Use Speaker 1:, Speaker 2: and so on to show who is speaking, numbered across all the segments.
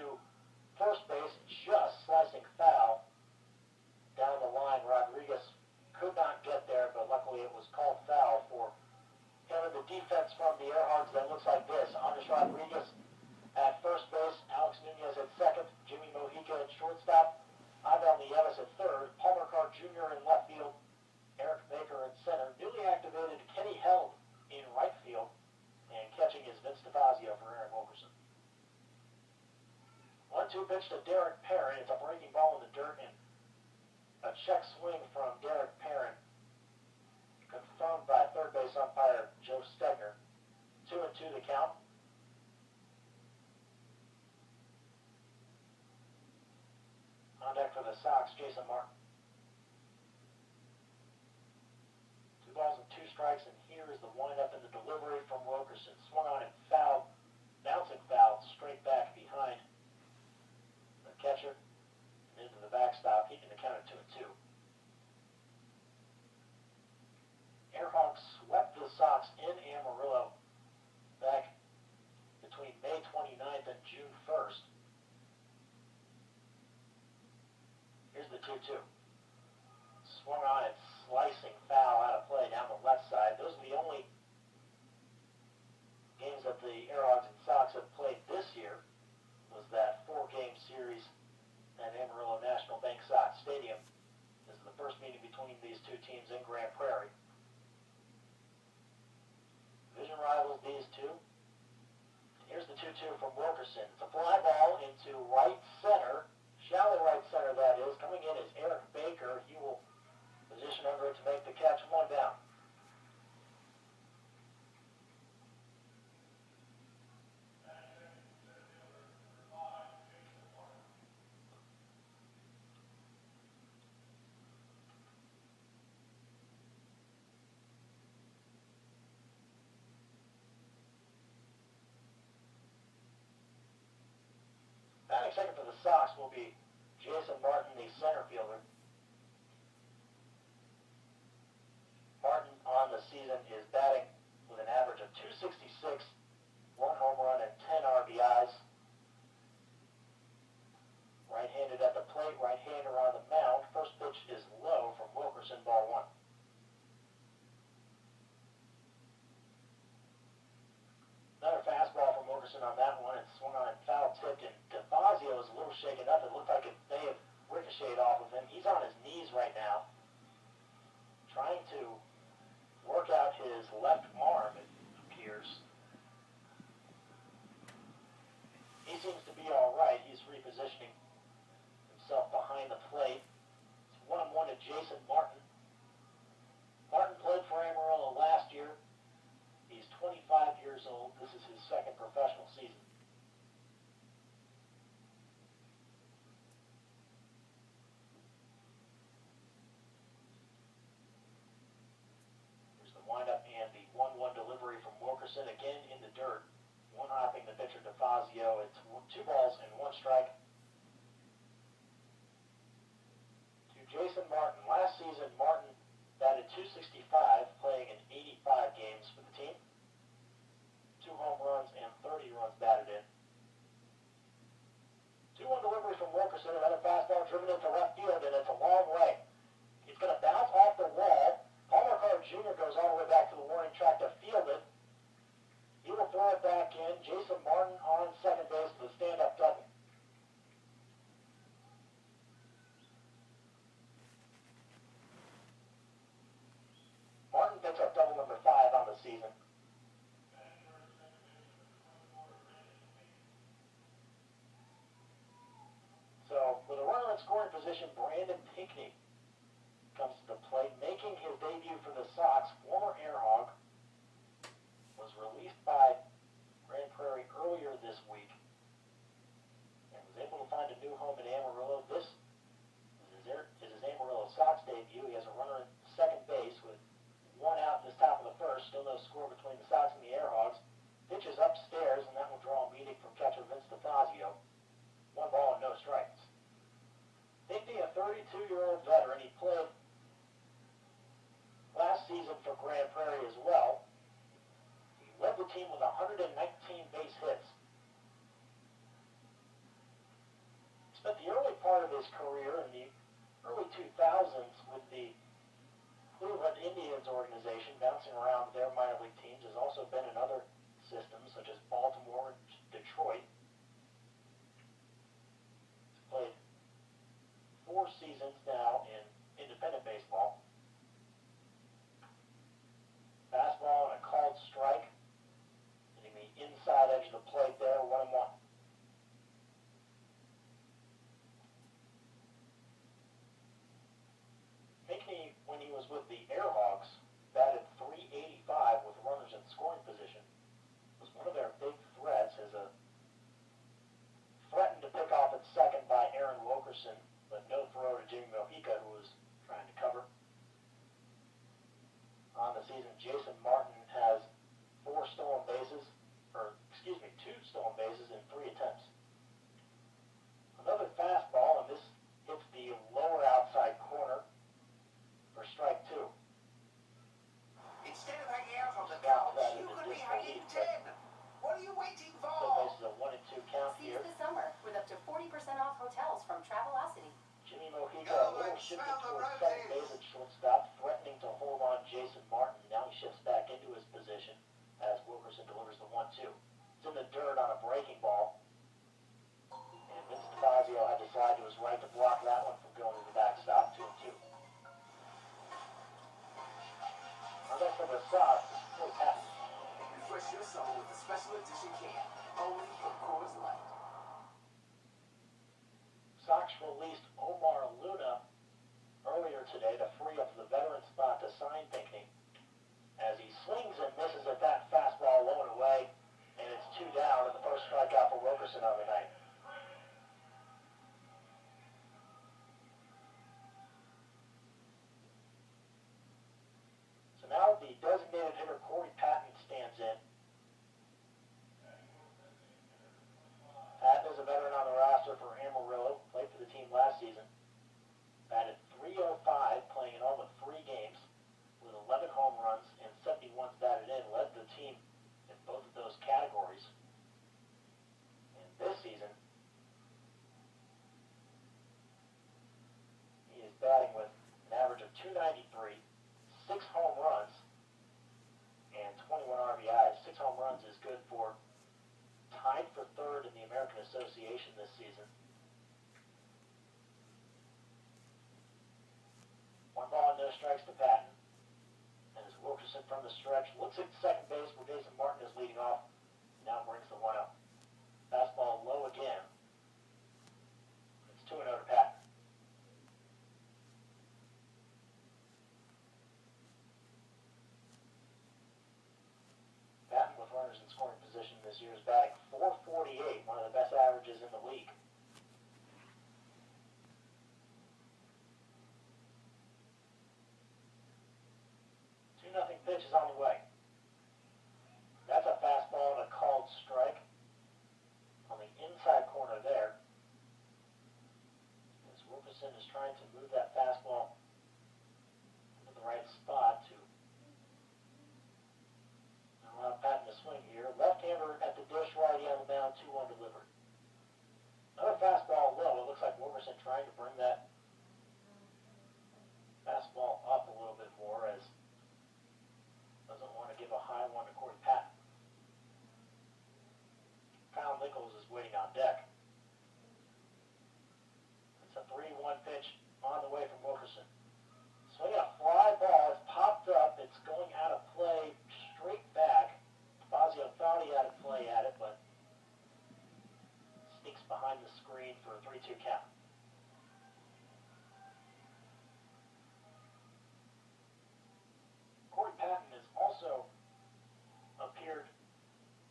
Speaker 1: to first base, just slicing foul down the line. Rodriguez could not get there, but luckily it was called foul for him. And the defense from the Airhogs that looks like this: Andres Rodriguez at first base, Alex Nunez at second, Jimmy Mojica at shortstop, Abel Nieves at third, Palmer Carr Jr. in left field, Eric Baker at center. Newly activated Kenny Held in right field, and catching is Vince DeFazio for Aaron Wilkerson. 1-2 pitch to Derek Perrin. It's a breaking ball in the dirt, and a check swing from Derek Perrin, confirmed by third base umpire Joe Stegner. 2-2 the count. On deck for the Sox, Jason Martin. 2 balls and 2 strikes, and here is the windup and the delivery from Wilkerson. Swung on and fouled, bouncing foul straight back behind the catcher and into the backstop, keeping the count at 2-2. Airhawks swept the Sox in Amarillo back between May 29th and June 1st. Here's the 2-2. Swung on and slicing foul out of play down the left side. Those are the only games that the Airhogs and Sox have played this year. Was that 4-game series at Amarillo National Bank Sox Stadium. This is the first meeting between these two teams in Grand Prairie. Division rivals, these two. Here's the 2-2 from Wilkerson. It's a fly ball into right center. Shallow right center, that is. Coming in is Eric Baker. He will position under it to make the catch. 1 down. Batting second for the Sox will be Jason Martin, the center fielder. Martin on the season is batting with an average of .266, 1 home run and 10 RBIs. Right-handed at the plate, right-hander on the mound. First pitch is low from Wilkerson, ball 1. Another fastball from Wilkerson on that one. It swung on and foul tipped, and DeFazio is a little shaken up. It looked like it may have ricocheted off of him. He's on his knees right now, trying to work out his left arm, it appears. He seems to be all right. He's repositioning himself behind the plate. It's 1-1 to Jason Martin. Martin played for Amarillo last year. He's 25 years old. This is his second professional season. Here's the windup and the 1-1 delivery from Wilkerson, again in the dirt. One-hopping the pitcher DeFazio. It's 2 balls and 1 strike to Jason Martin. Last season, Martin batted .265, playing in 85 games for the team. 2 home runs and 30 runs batted in. 2-1 delivery from Wilkerson. Another fastball driven into left field, and it's a long way. It's going to bounce off the wall. Palmer Carr Jr. goes all the way back to the warning track to field it. He will throw it back in. Jason Martin on second base with a stand-up double. Martin picks up double number 5 on the season. So, with a runner in scoring position, Brandon Pinckney comes to the plate, making his debut for the Sox. Former Airhog, was released by Grand Prairie earlier this week and was able to find a new home in Amarillo. This is his Amarillo Sox debut. He has a runner at second base with 1 out in this top of the first. Still no score between the Sox and the Airhogs. Pitches upstairs, and that will draw a meeting from catcher Vince DeFazio. 1 ball and no strikes. Pinckney, a 32-year-old veteran. part of his career in the early 2000s with the Cleveland Indians organization, bouncing around their minor league teams, has also been in other systems such as Baltimore and Detroit. He's played 4 seasons now in independent baseball. Fastball and a called strike, hitting the inside edge of the plate there, 1-1. Pinckney, when he was with the Airhawks, batted .385 with runners in scoring position. Was one of their big threats as a threatened to pick off at second by Aaron Wilkerson, but no throw to Jimmy Mojica, who was trying to cover. On the season, Jason Martin has 2 stolen bases in 3 attempts. Another fastball, and this hits the lower outside corner for strike 2.
Speaker 2: Instead of hanging out on the couch, you could be hanging 10. What are you waiting for?
Speaker 1: So this is a 1-2 count
Speaker 3: See
Speaker 1: here.
Speaker 3: you this summer with up to 40% off hotels from Travelocity.
Speaker 1: Jimmy Mojica a little shifted towards second base at shortstop, threatening to hold on Jason Martin. Now he shifts back into his position as Wilkerson delivers the 1-2. It's in the dirt on a breaking ball. And Vince DeFazio had to slide to his right to block that one from going to the backstop, 2-2. Now that's for the Sox. Really happy.
Speaker 2: Refresh your summer with a special edition can, only from Coors Light.
Speaker 1: Sox released Omar Luna earlier today to free up the veteran spot to sign Pinckney. As he swings and misses at that fastball low and away, and it's 2 down, and the first strikeout for Wilkerson on the night. So now the designated hitter Corey Patton stands in. Patton is a veteran on the roster for Amarillo, played for the team last season. Batted .305, playing in all but 3 games, with 11 home runs and 71 batted in, led the team in both of those categories. And this season, he is batting with an average of .293, 6 home runs, and 21 RBIs. 6 home runs is good for tied for 3rd in the American Association this season. 1 ball and no strikes to Patton. And as Wilkerson from the stretch looks at second base where Jason Martin is leading off, now brings the 1-0. Fastball low again. It's 2-0 to Patton. Patton with runners in scoring position this year is batting .448, one of the best averages in the league. 2-0 pitch is on the way. That's a fastball and a called strike on the inside corner there. As Wilkerson is trying to move that fastball into the right spot to allow Patton to swing here. Left-hander at the dish, righty on the mound, 2-1 delivered. Another fastball low. It looks like Wilkerson trying to bring that fastball up a little bit more, as doesn't want to give a high one to Corey Patton. Kyle Nichols is waiting on deck. It's a 3-1 pitch on the way from Wilkerson. Swinging a fly ball. It's popped up. It's going out of play straight back. Fazio thought he had a play at it, but sneaks behind the screen for a 3-2 count. Corey Patton has also appeared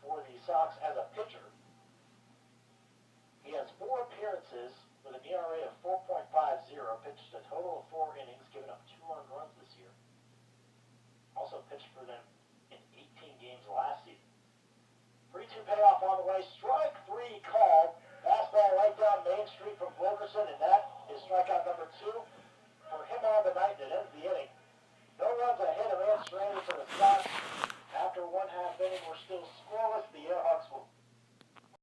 Speaker 1: for the Sox as a pitcher. He has 4 appearances with an ERA of 4.50, pitched a total of